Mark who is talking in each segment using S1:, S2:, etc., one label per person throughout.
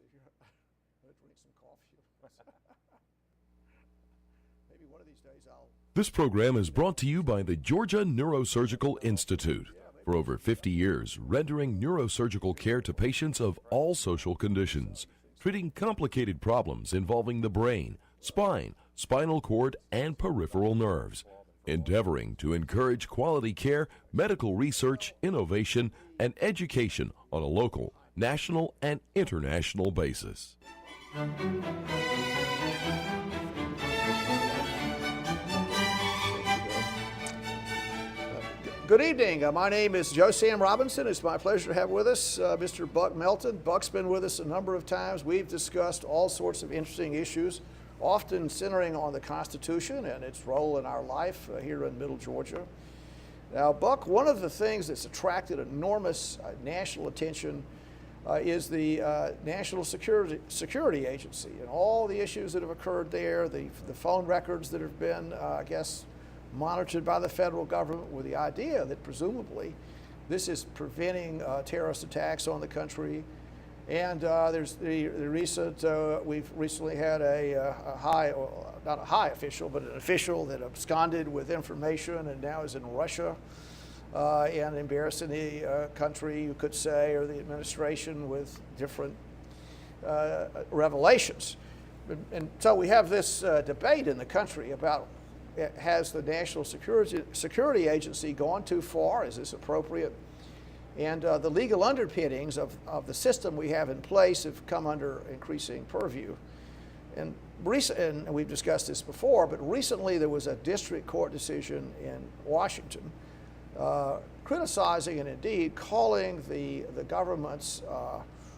S1: I'm going to drink some coffee. Maybe one of these days I'll.
S2: This program is brought to you by the Georgia Neurosurgical Institute. For over 50 years, rendering neurosurgical care to patients of all social conditions, treating complicated problems involving the brain, spine, spinal cord, and peripheral nerves, endeavoring to encourage quality care, medical research, innovation, and education on a local, national, and international basis.
S1: Good evening. My name is Joe Sam Robinson. It's my pleasure to have with us Mr. Buck Melton. Buck's been with us a number of times. We've discussed all sorts of interesting issues, often centering on the Constitution and its role in our life here in Middle Georgia. Now, Buck, one of the things that's attracted enormous national attention is the National Security Agency and all the issues that have occurred there, the phone records that have been, I guess, monitored by the federal government with the idea that presumably this is preventing terrorist attacks on the country. And there's the recent, we've recently had not a high official, but an official that absconded with information and now is in Russia and embarrassing the country, you could say, or the administration with different revelations. And so we have this debate in the country about, has the National Security Agency gone too far? Is this appropriate? And the legal underpinnings of the system we have in place have come under increasing purview. And we've discussed this before, but recently there was a district court decision in Washington criticizing and indeed calling the government's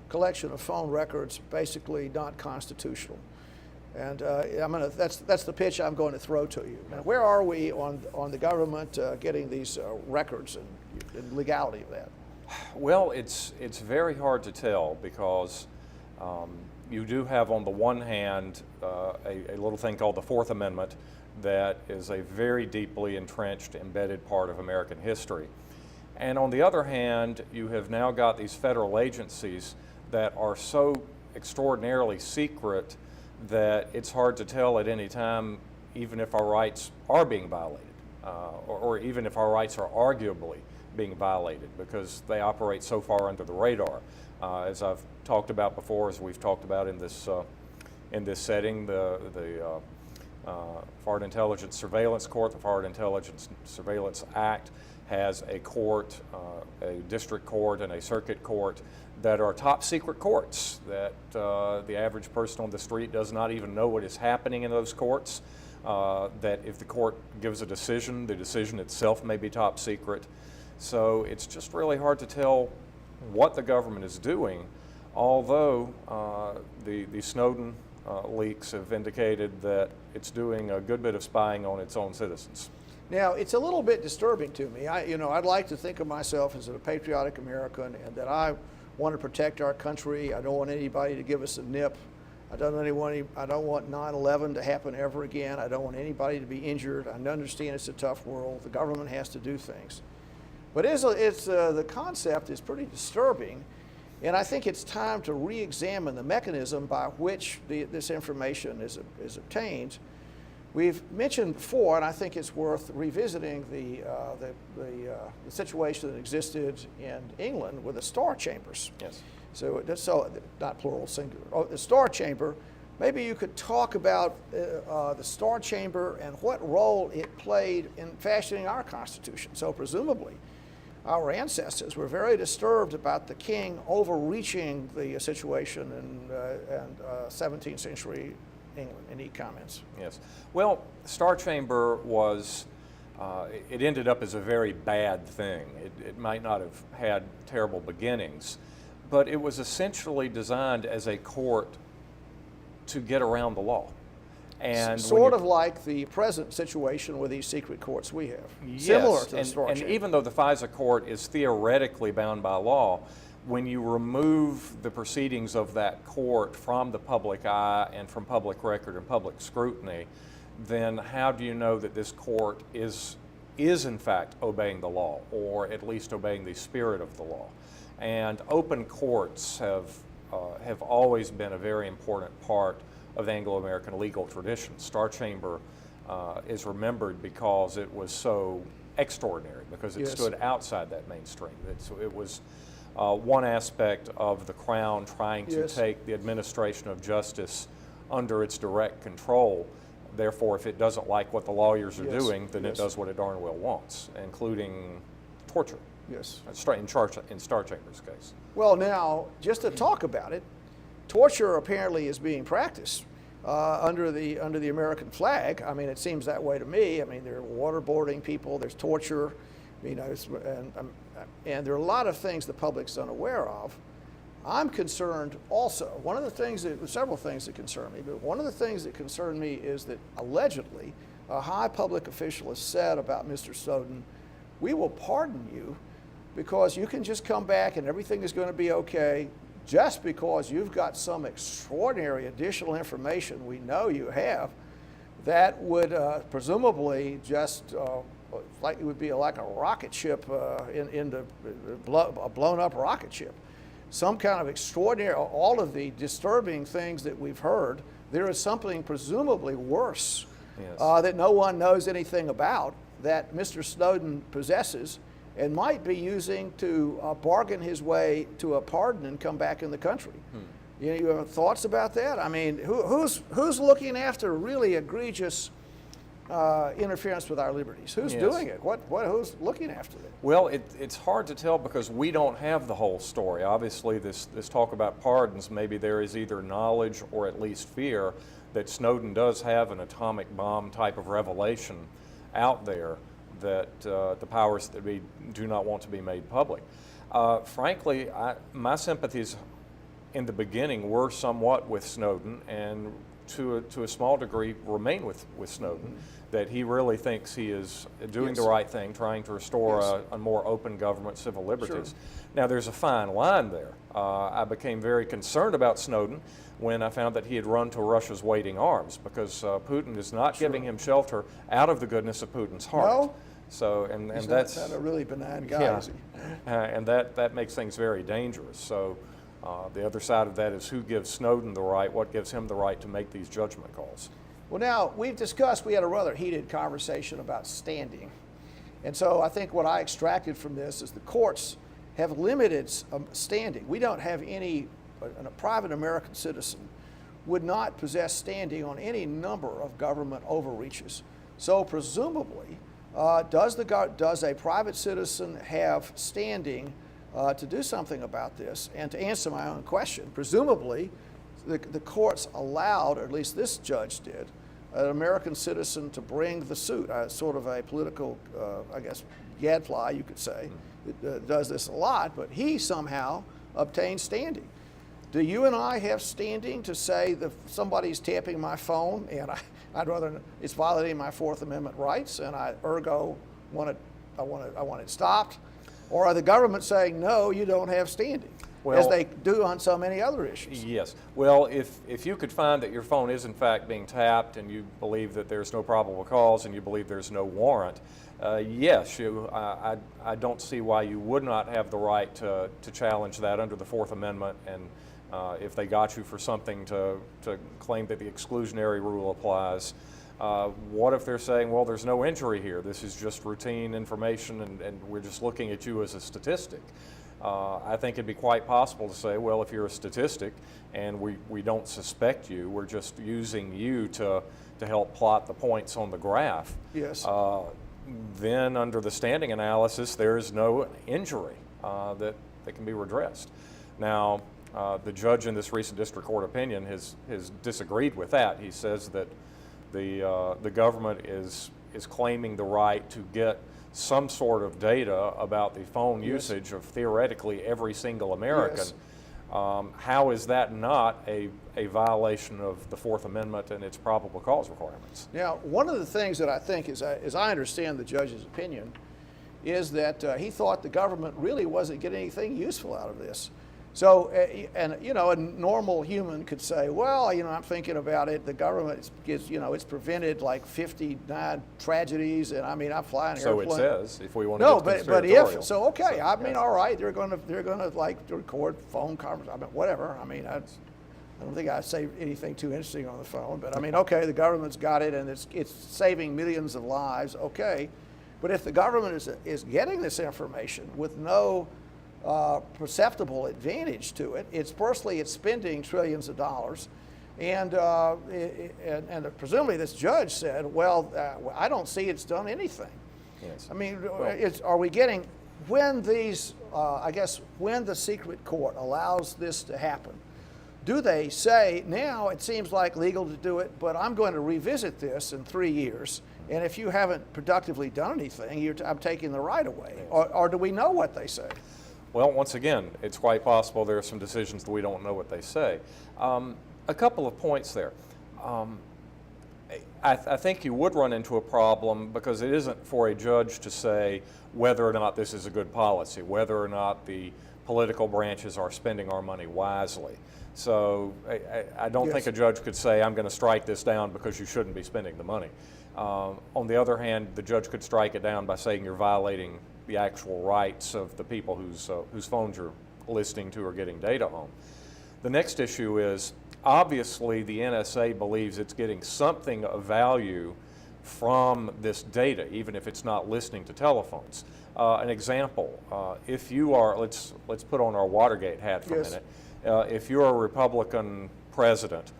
S1: collection of phone records basically not constitutional. And that's the pitch I'm going to throw to you. Now, where are we on the government getting these records and legality of that?
S3: Well, it's very hard to tell because you do have on the one hand a little thing called the Fourth Amendment that is a very deeply entrenched, embedded part of American history. And on the other hand, you have now got these federal agencies that are so extraordinarily secret that it's hard to tell at any time, even if our rights are being violated, or even if our rights are arguably being violated, because they operate so far under the radar. As I've talked about before, as we've talked about in this setting, the Foreign Intelligence Surveillance Court, the Foreign Intelligence Surveillance Act, has a court, a district court, and a circuit court that are top secret courts that the average person on the street does not even know what is happening in those courts, that if the court gives a decision, the decision itself may be top secret. So it's just really hard to tell what the government is doing, although the Snowden leaks have indicated that it's doing a good bit of spying on its own citizens.
S1: Now, it's a little bit disturbing to me. I'd like to think of myself as a patriotic American and that I want to protect our country. I don't want anybody to give us a nip. I don't want 9/11 to happen ever again. I don't want anybody to be injured. I understand it's a tough world. The government has to do things. But the concept is pretty disturbing, and I think it's time to re-examine the mechanism by which this information is obtained. We've mentioned before, and I think it's worth revisiting the situation that existed in England with the Star Chambers.
S3: Yes.
S1: So not plural, singular. Oh, the Star Chamber. Maybe you could talk about the Star Chamber and what role it played in fashioning our Constitution. So presumably, our ancestors were very disturbed about the king overreaching the situation in 17th century England. Any comments?
S3: Yes. Well, Star Chamber was, it ended up as a very bad thing. It might not have had terrible beginnings, but it was essentially designed as a court to get around the law. And
S1: sort of like the present situation with these secret courts we have.
S3: Yes,
S1: similar to the Star
S3: and
S1: Chamber.
S3: even though the FISA court is theoretically bound by law, when you remove the proceedings of that court from the public eye and from public record and public scrutiny, then how do you know that this court is in fact obeying the law, or at least obeying the spirit of the law? And open courts have have always been a very important part of the Anglo-American legal tradition. Star Chamber is remembered because it was so extraordinary, because it
S1: Yes.
S3: stood outside that mainstream. It was one aspect of the Crown trying to
S1: Yes.
S3: take the administration of justice under its direct control. Therefore, if it doesn't like what the lawyers are
S1: Yes.
S3: doing, then
S1: Yes.
S3: it does what it darn well wants, including torture.
S1: Yes.
S3: In Star Chamber's case.
S1: Well, now, just to talk about it, torture apparently is being practiced under the American flag. I mean, it seems that way to me. I mean, there are waterboarding people, there's torture, you know, and there are a lot of things the public's unaware of. I'm concerned also. Several things that concern me, but one of the things that concern me is that allegedly a high public official has said about Mr. Snowden, we will pardon you because you can just come back and everything is going to be okay just because you've got some extraordinary additional information we know you have that would presumably just like it would be like a rocket ship a blown up rocket ship. Some kind of extraordinary, all of the disturbing things that we've heard, there is something presumably worse
S3: Yes.
S1: that no one knows anything about that Mr. Snowden possesses and might be using to bargain his way to a pardon and come back in the country. You have thoughts about that? I mean, who's looking after really egregious interference with our liberties? Who's
S3: Yes.
S1: doing it? Who's looking after it?
S3: Well, it's hard to tell because we don't have the whole story. Obviously, this talk about pardons, maybe there is either knowledge or at least fear that Snowden does have an atomic bomb type of revelation out there that the powers that be do not want to be made public. Frankly, my sympathies in the beginning were somewhat with Snowden, and to a small degree remain with Snowden, that he really thinks he is doing
S1: Yes.
S3: the right thing, trying to restore
S1: Yes.
S3: a more open government, civil liberties.
S1: Sure.
S3: Now, there's a fine line there. I became very concerned about Snowden when I found that he had run to Russia's waiting arms, because Putin is not giving him shelter out of the goodness of Putin's heart.
S1: No?
S3: So, and
S1: He's
S3: that's
S1: not a really benign guy,
S3: yeah.
S1: is he?
S3: And that makes things very dangerous. So the other side of that is who gives Snowden the right, what gives him the right to make these judgment calls.
S1: Well, now, we had a rather heated conversation about standing. And so I think what I extracted from this is the courts have limited standing. We don't have a private American citizen would not possess standing on any number of government overreaches. So presumably, does a private citizen have standing to do something about this? And to answer my own question, presumably, the courts allowed, or at least this judge did, an American citizen to bring the suit, sort of a political, I guess, gadfly, you could say, that does this a lot, but he somehow obtained standing. Do you and I have standing to say that somebody's tapping my phone and it's violating my Fourth Amendment rights and I want it stopped? Or are the government saying, no, you don't have standing, as they do on so many other issues?
S3: Yes. Well, if you could find that your phone is in fact being tapped and you believe that there's no probable cause and you believe there's no warrant, yes, I don't see why you would not have the right to challenge that under the Fourth Amendment, and if they got you for something to claim that the exclusionary rule applies. What if they're saying, well, there's no injury here, this is just routine information and we're just looking at you as a statistic? I think it'd be quite possible to say, well, if you're a statistic and we don't suspect you, we're just using you to help plot the points on the graph.
S1: Yes.
S3: Then under the standing analysis, there is no injury that can be redressed. Now, the judge in this recent district court opinion has disagreed with that. He says that the government is claiming the right to get some sort of data about the phone usage of theoretically every single American.
S1: Yes.
S3: How is that not a violation of the Fourth Amendment and its probable cause requirements?
S1: Now, one of the things that I think, as I understand the judge's opinion, is that he thought the government really wasn't getting anything useful out of this. So, and you know, a normal human could say, well, you know, I'm thinking about it. The government is, you know, it's prevented like 59 tragedies, and I mean, I'm flying an
S3: So
S1: airplane.
S3: it says, if we want to
S1: No,
S3: get
S1: but
S3: conspiratorial.
S1: if so, okay. I mean,
S3: yes.
S1: all right, they're gonna like record phone conversations. I mean, whatever. I mean, I don't think I say anything too interesting on the phone, but I mean, okay, the government's got it, and it's saving millions of lives. Okay, but if the government is getting this information with no perceptible advantage to it, it's spending trillions of dollars, and presumably this judge said, well, I don't see it's done anything.
S3: Yes.
S1: I mean,
S3: Well,
S1: are we getting, when these, I guess, when the secret court allows this to happen, do they say, now it seems like legal to do it, but I'm going to revisit this in 3 years, and if you haven't productively done anything, I'm taking the right away? Or do we know what they say?
S3: Well, once again, it's quite possible there are some decisions that we don't know what they say. A couple of points there. I think you would run into a problem because it isn't for a judge to say whether or not this is a good policy, whether or not the political branches are spending our money wisely. So I don't think a judge could say, I'm going to strike this down because you shouldn't be spending the money. On the other hand, the judge could strike it down by saying you're violating the actual rights of the people whose phones you're listening to or getting data on. The next issue is, obviously the NSA believes it's getting something of value from this data, even if it's not listening to telephones. An example, if you are, let's put on our Watergate hat for a minute. If you're a Republican president,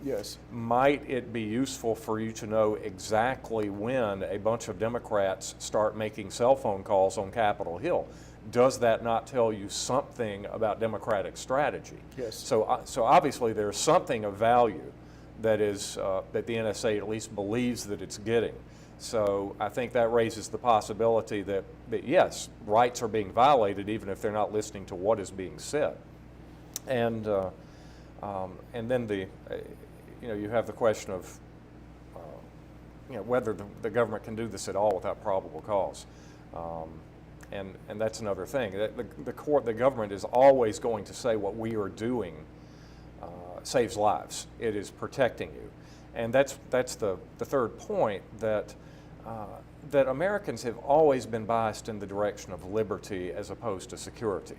S3: might it be useful for you to know exactly when a bunch of Democrats start making cell phone calls on Capitol Hill? Does that not tell you something about Democratic strategy?
S1: Yes.
S3: So obviously there's something of value that is that the NSA at least believes that it's getting. So I think that raises the possibility that yes, rights are being violated even if they're not listening to what is being said. And then you have the question of whether the government can do this at all without probable cause, and that's another thing. The government is always going to say what we are doing saves lives. It is protecting you, and that's the third point, that Americans have always been biased in the direction of liberty as opposed to security.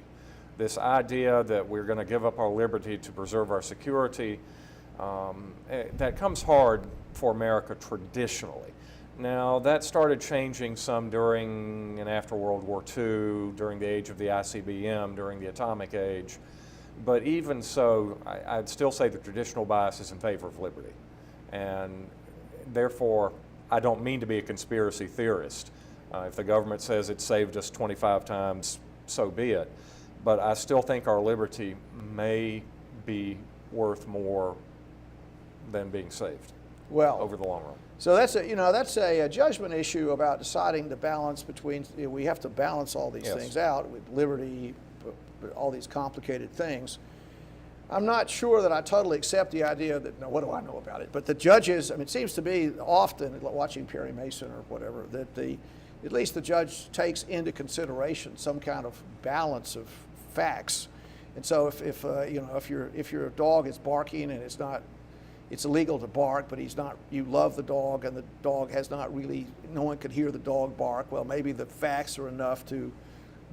S3: This idea that we're going to give up our liberty to preserve our security, that comes hard for America traditionally. Now, that started changing some during and after World War II, during the age of the ICBM, during the atomic age. But even so, I'd still say the traditional bias is in favor of liberty. And therefore, I don't mean to be a conspiracy theorist. If the government says it saved us 25 times, so be it. But I still think our liberty may be worth more than being saved over the long run.
S1: So that's a judgment issue about deciding the balance between, we have to balance all these things out with liberty, all these complicated things. I'm not sure that I totally accept the idea that, what do I know about it? But the judges, it seems to be often, watching Perry Mason or whatever, that at least the judge takes into consideration some kind of balance of facts. And so if your dog is barking and it's illegal to bark, but you love the dog and the dog has not really, no one could hear the dog bark, well, maybe the facts are enough to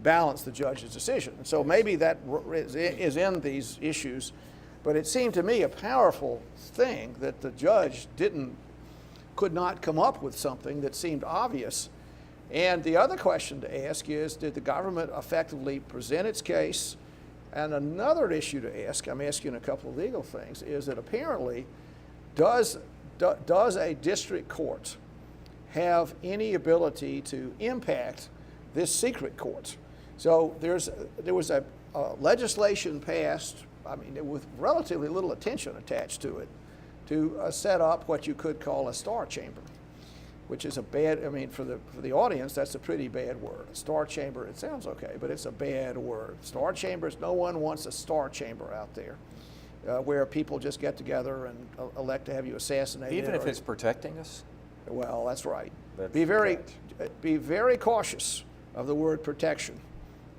S1: balance the judge's decision. And so maybe that is in these issues, but it seemed to me a powerful thing that the judge could not come up with something that seemed obvious. And the other question to ask is, did the government effectively present its case? And another issue to ask, I'm asking a couple of legal things, is that apparently, does a district court have any ability to impact this secret court? So there was a legislation passed, with relatively little attention attached to it, to set up what you could call a star chamber, which is a bad, for the audience, that's a pretty bad word. A star chamber, it sounds okay, but it's a bad word. Star chambers, no one wants a star chamber out there where people just get together and elect to have you assassinated.
S3: Even if it's protecting us?
S1: Well, that's right. Be very cautious of the word protection,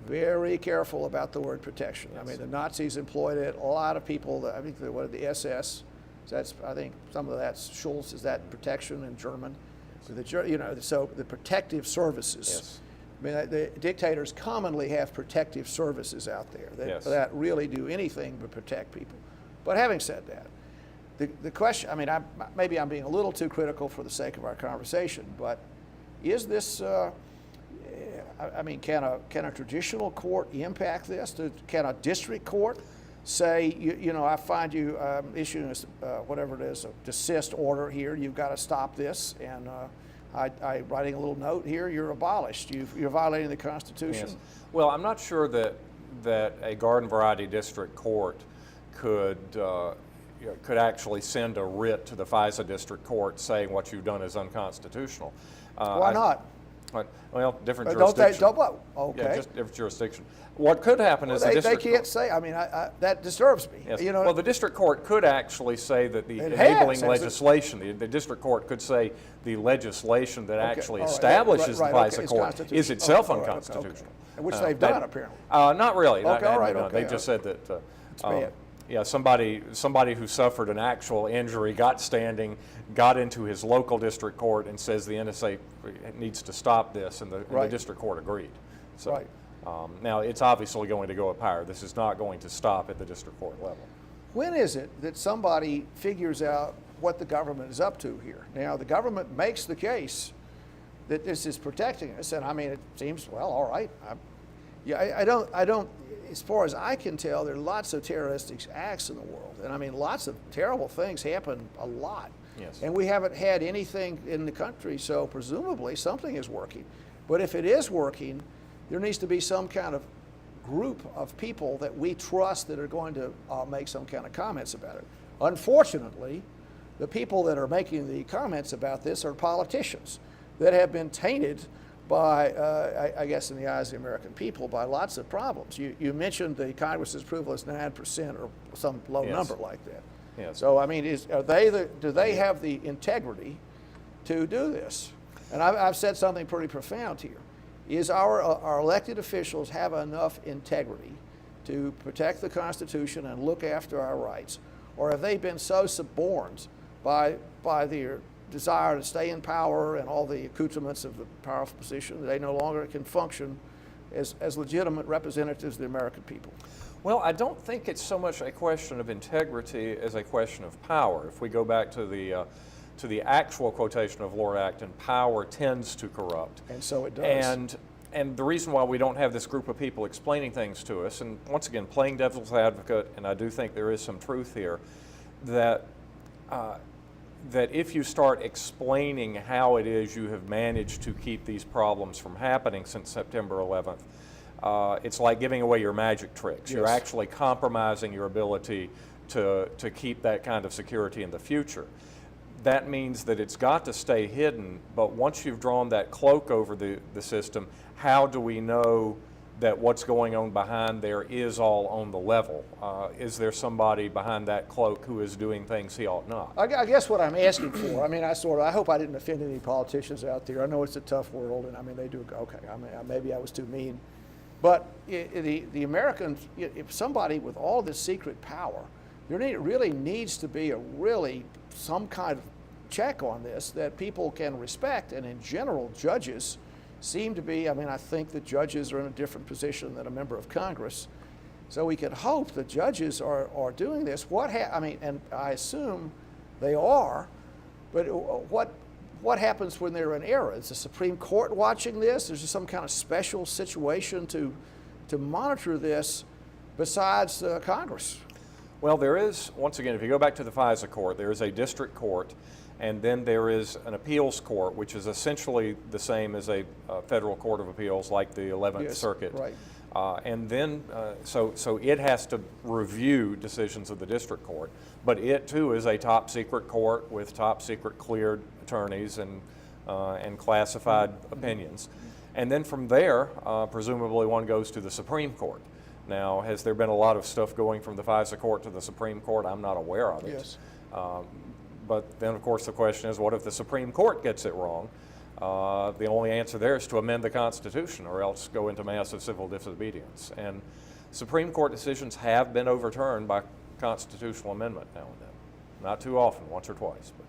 S1: very careful about the word protection.
S3: Yes.
S1: I mean, the Nazis employed it. A lot of people, I think the SS, that's, I think some of that's Schultz, is that protection in German. So the protective services.
S3: Yes.
S1: I mean, the dictators commonly have protective services out there that really do anything but protect people. But having said that, the question, I mean, maybe I'm being a little too critical for the sake of our conversation, but is this, I mean, can a traditional court impact this? Can a district court say, you know, I find you issuing whatever it is, a desist order here, you've got to stop this, and I writing a little note here, you're abolished, you're violating the Constitution?
S3: Yes. Well, I'm not sure that a garden variety district court could actually send a writ to the FISA district court saying what you've done is unconstitutional.
S1: Why not?
S3: Well, different jurisdiction.
S1: Okay.
S3: Yeah, just different jurisdiction. What could happen is the district
S1: they can't say. I mean, that disturbs me.
S3: Yes.
S1: You know,
S3: well, the district court could actually say that the enabling legislation, the district court could say the legislation that actually establishes the FISA court is itself unconstitutional.
S1: Which they've done, apparently.
S3: Not really.
S1: Okay,
S3: They just said that.
S1: It's bad.
S3: Yeah, somebody who suffered an actual injury got into his local district court and says the NSA needs to stop this, and the district court agreed. So, now it's obviously going to go up higher. This is not going to stop at the district court level.
S1: When is it that somebody figures out what the government is up to here? Now, the government makes the case that this is protecting us, and I mean, it seems, well, all right. I don't. As far as I can tell, there are lots of terroristic acts in the world, and I mean, lots of terrible things happen a lot.
S3: Yes.
S1: And we haven't had anything in the country, so presumably something is working. But if it is working, there needs to be some kind of group of people that we trust that are going to make some kind of comments about it. Unfortunately, the people that are making the comments about this are politicians that have been tainted by, I guess in the eyes of the American people, by lots of problems. You mentioned the Congress's approval is 9% or some low number like that.
S3: Yes.
S1: So I mean, do they have the integrity to do this? And I've said something pretty profound here. Is our elected officials have enough integrity to protect the Constitution and look after our rights? Or have they been so suborned by their desire to stay in power and all the accoutrements of the powerful position that they no longer can function as legitimate representatives of the American people?
S3: Well, I don't think it's so much a question of integrity as a question of power. If we go back to the actual quotation of Lord Acton, power tends to corrupt.
S1: And so it does.
S3: And the reason why we don't have this group of people explaining things to us, and once again, playing devil's advocate, and I do think there is some truth here, that if you start explaining how it is you have managed to keep these problems from happening since September 11th, it's like giving away your magic tricks.
S1: Yes.
S3: You're actually compromising your ability to keep that kind of security in the future. That means that it's got to stay hidden, but once you've drawn that cloak over the system, how do we know that what's going on behind there is all on the level? Is there somebody behind that cloak who is doing things he ought not?
S1: I guess what I'm asking for, I mean, I hope I didn't offend any politicians out there. I know it's a tough world, and I mean, they do, okay, I mean, maybe I was too mean. But the Americans, if somebody with all this secret power, there really needs to be some kind of check on this that people can respect, and in general, judges seem to be, I mean, I think that judges are in a different position than a member of Congress. So we could hope that judges are doing this. I mean, and I assume they are, but what happens when they're in error? Is the Supreme Court watching this? Is there some kind of special situation to monitor this besides Congress?
S3: Well, there is, once again, if you go back to the FISA court, there is a district court, and then there is an appeals court, which is essentially the same as a federal court of appeals like the 11th Circuit.
S1: Right.
S3: And then, so it has to review decisions of the district court, but it too is a top secret court with top secret cleared attorneys and classified opinions. And then from there, presumably one goes to the Supreme Court. Now, has there been a lot of stuff going from the FISA court to the Supreme Court? I'm not aware of it.
S1: Yes.
S3: But then, of course, the question is, what if the Supreme Court gets it wrong? the only answer there is to amend the Constitution or else go into massive civil disobedience. And Supreme Court decisions have been overturned by constitutional amendment now and then. Not too often, once or twice. But.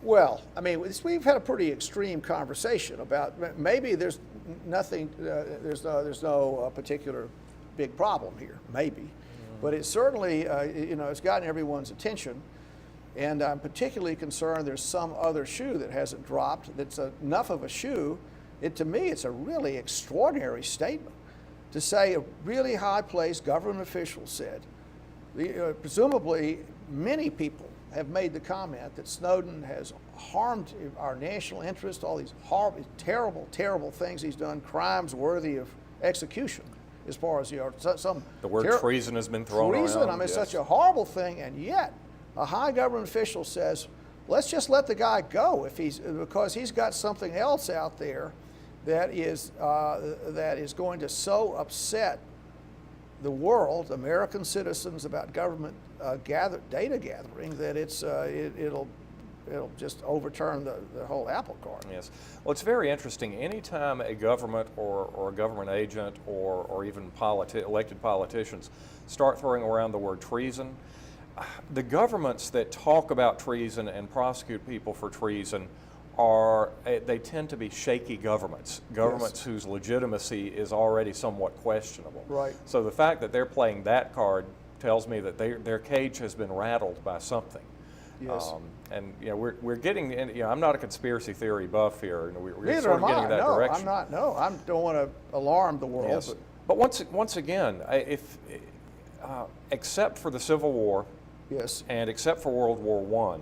S1: Well, I mean, we've had a pretty extreme conversation about maybe there's nothing, there's no particular big problem here, maybe. But it certainly, it's gotten everyone's attention. And I'm particularly concerned there's some other shoe that hasn't dropped that's enough of a shoe. To me, it's a really extraordinary statement to say a really high-placed government official said, presumably many people have made the comment that Snowden has harmed our national interest, all these horrible, terrible, terrible things he's done, crimes worthy of execution, as far as some.
S3: The word treason has been thrown around.
S1: Treason, I mean,
S3: yes.
S1: Such a horrible thing, and yet a high government official says, let's just let the guy go because he's got something else out there that is going to so upset the world, American citizens, about government data gathering that it'll just overturn the whole apple cart.
S3: Yes. Well, it's very interesting. Anytime a government or a government agent or even elected politicians start throwing around the word treason, the governments that talk about treason and prosecute people for treason they tend to be shaky governments
S1: Yes.
S3: whose legitimacy is already somewhat questionable.
S1: Right.
S3: So the fact that they're playing that card tells me that their cage has been rattled by something.
S1: Yes.
S3: And we're getting in, I'm not a conspiracy theory buff here. We're
S1: Neither
S3: sort of
S1: am
S3: getting
S1: I.
S3: in that
S1: No,
S3: direction.
S1: I'm not. No, I don't want to alarm the world.
S3: Yes. But once again, except for the Civil War,
S1: Yes.
S3: and except for World War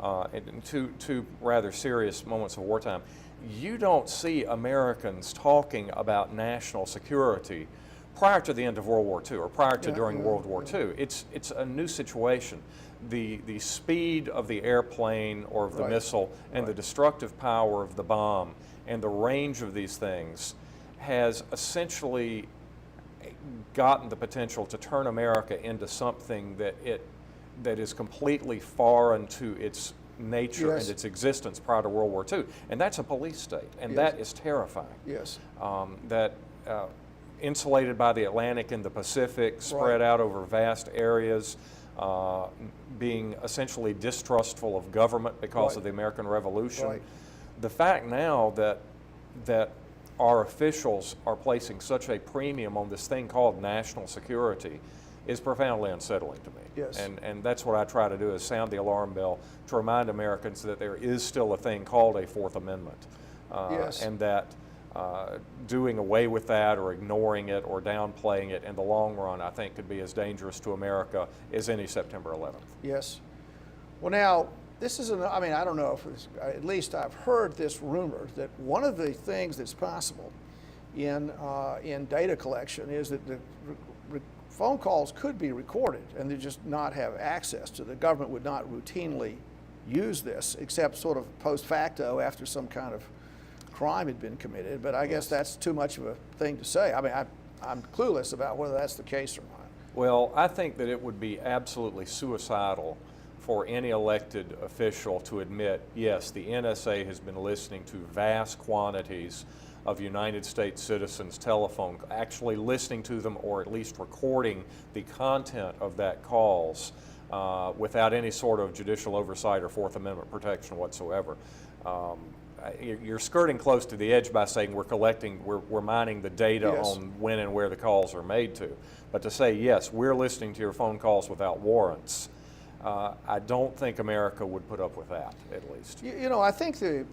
S3: I, and two rather serious moments of wartime, you don't see Americans talking about national security prior to the end of World War II or prior to during World War II. It's a new situation. The speed of the airplane or of the
S1: Right.
S3: missile and the destructive power of the bomb and the range of these things has essentially gotten the potential to turn America into something that is completely foreign to its nature
S1: Yes.
S3: and its existence prior to World War II. And that's a police state, and
S1: Yes.
S3: that is terrifying.
S1: Yes.
S3: Insulated by the Atlantic and the Pacific, spread out over vast areas, being essentially distrustful of government because
S1: Right.
S3: of the American Revolution.
S1: Right.
S3: The fact now that our officials are placing such a premium on this thing called national security is profoundly unsettling to me.
S1: Yes.
S3: And that's what I try to do, is sound the alarm bell to remind Americans that there is still a thing called a Fourth Amendment.
S1: Yes.
S3: And that doing away with that or ignoring it or downplaying it in the long run, I think, could be as dangerous to America as any September 11th.
S1: Yes. Well, now, this is, I mean, I don't know if it's, at least I've heard this rumor that one of the things that's possible in data collection is that the phone calls could be recorded and they just not have access to. The government would not routinely use this except sort of post facto after some kind of crime had been committed. But I guess that's too much of a thing to say. I mean, I'm clueless about whether that's the case or not.
S3: Well, I think that it would be absolutely suicidal for any elected official to admit, yes, the NSA has been listening to vast quantities of United States citizens' telephone, actually listening to them or at least recording the content of that calls without any sort of judicial oversight or Fourth Amendment protection whatsoever. You're skirting close to the edge by saying we're mining the data
S1: Yes.
S3: on when and where the calls are made to. But to say, yes, we're listening to your phone calls without warrants, I don't think America would put up with that, at least.
S1: You know, I think the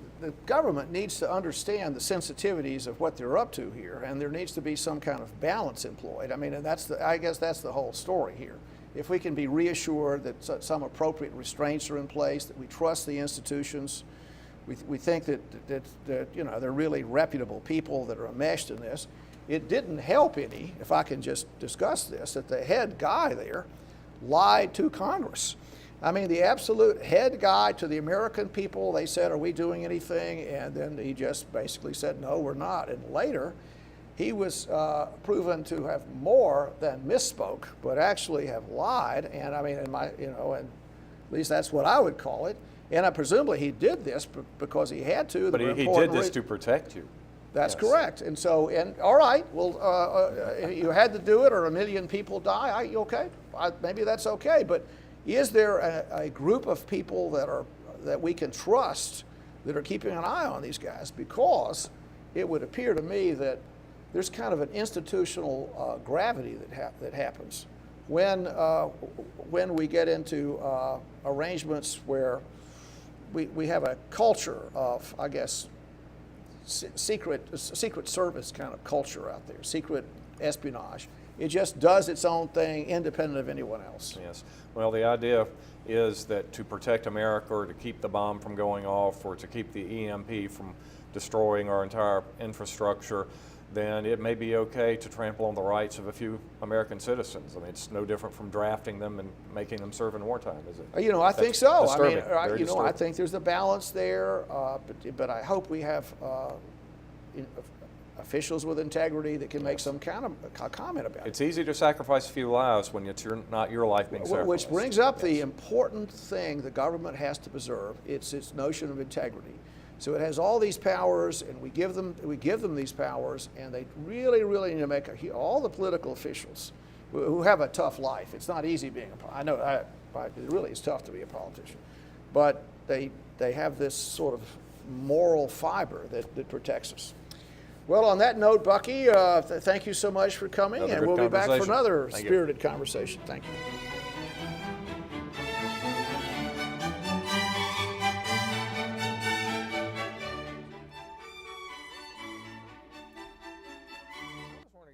S1: government needs to understand the sensitivities of what they're up to here, and there needs to be some kind of balance employed. I mean, and I guess that's the whole story here. If we can be reassured that some appropriate restraints are in place, that we trust the institutions, we think that you know, they're really reputable people that are enmeshed in this. It didn't help any, if I can just discuss this, that the head guy there lied to Congress. I mean, the absolute head guy to the American people, they said, are we doing anything? And then he just basically said, no, we're not. And later, he was proven to have more than misspoke, but actually have lied. And I mean, and At least that's what I would call it. And presumably he did this because he had to.
S3: But he did this to protect you.
S1: That's
S3: Yes.
S1: correct. And so, all right, well, you had to do it, or a million people die. Okay, maybe that's okay. But is there a group of people that we can trust that are keeping an eye on these guys? Because it would appear to me that there's kind of an institutional gravity that happens when we get into arrangements where we have a culture of, I guess, secret service kind of culture out there, secret espionage. It just does its own thing independent of anyone else.
S3: Yes. Well, the idea is that to protect America, or to keep the bomb from going off, or to keep the EMP from destroying our entire infrastructure, then it may be okay to trample on the rights of a few American citizens. I mean, it's no different from drafting them and making them serve in wartime, is it?
S1: I think so.
S3: Disturbing.
S1: I mean,
S3: Very disturbing.
S1: I think there's a balance there, but I hope we have officials with integrity that can make some kind of comment about it.
S3: It's easy to sacrifice a few lives when it's not your life being sacrificed.
S1: Which brings up the important thing the government has to preserve. It's its notion of integrity. So it has all these powers, and we give them these powers, and they really need to make all the political officials who have a tough life. It's not easy being I know it really is tough to be a politician, but they have this sort of moral fiber that protects us. Well, on that note, Bucky, thank you so much for coming,
S3: Another
S1: and
S3: good
S1: we'll be back for
S3: conversation.
S1: another
S3: Thank you.
S1: spirited conversation. Thank you.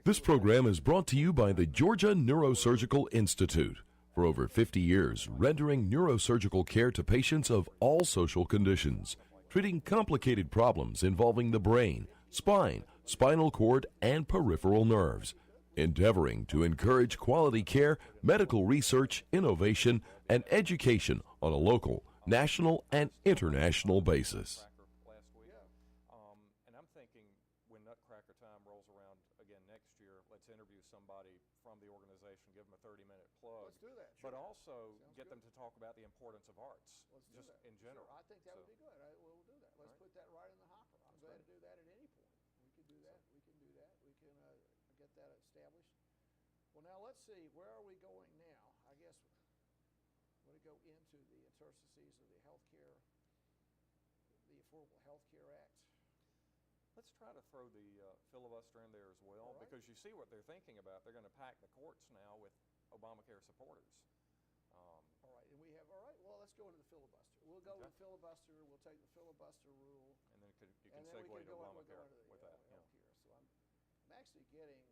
S2: This program is brought to you by the Georgia Neurosurgical Institute. For over 50 years, rendering neurosurgical care to patients of all social conditions, treating complicated problems involving the brain, spine, spinal cord, and peripheral nerves, endeavoring to encourage quality care, medical research, innovation, and education on a local, national, and international basis.
S3: Last week. And I'm thinking when Nutcracker time rolls around again next year, let's interview somebody from the organization, give them a 30-minute plug.
S1: Let's do that.
S3: But also get them to talk about the importance of arts, just in general.
S1: Sure, I think that would be good. We'll do that. Let's put that right in the hopper. I'm glad to do that at any point. We can do that. We can do that. We can get that established. Well, now let's see. Where are we going now? I guess we're going to go into the interstices of the healthcare, the Affordable Health Care Act.
S3: Let's try to throw the filibuster in there as well, because you see what they're thinking about. They're going to pack the courts now with Obamacare supporters.
S1: All right, and we have, all right, well, let's go into the filibuster. We'll go with filibuster, we'll take the filibuster rule.
S3: And then you can
S1: And then
S3: segue
S1: we can
S3: to
S1: go
S3: Obamacare
S1: into the
S3: with that. Yeah.
S1: healthcare. So I'm actually getting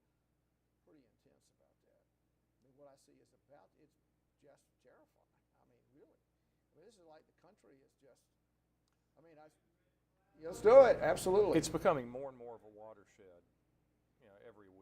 S1: pretty intense about that. I mean, what I see is it's just terrifying. I mean, really. I mean, this is like the country is just, I mean, let's do it, absolutely.
S3: It's becoming more and more of a watershed, every week.